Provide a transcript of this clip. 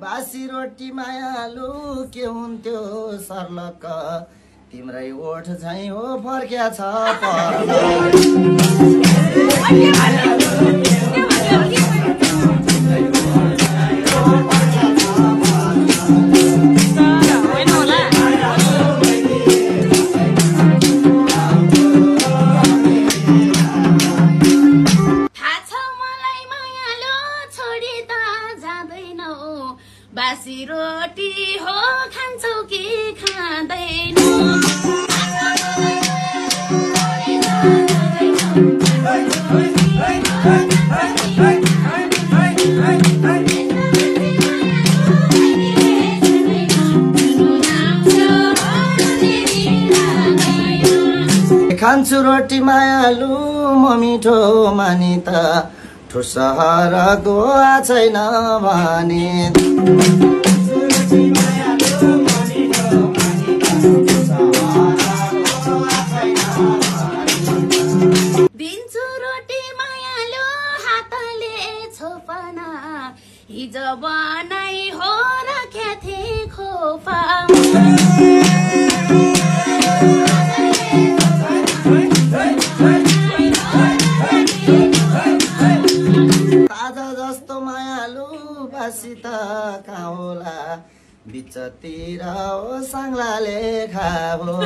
बासी रोटी मायालु के हुन्थ्यो सर्लक तिम्रै ओठ झैं हो फर्क्या छ बासी रोटी हो खान्छौ कि खाँदैनौ खान्छु रोटी मायालु म मिठो मानि त ठुसहरको छैन भने दिन्छु रोटी मायालु हातले छोपना हिजो बनाई हो राख्या थिए खोपा जस्तो मायालु बासी त कहाँ होला बिचतिर हो साङ्लाले खाबो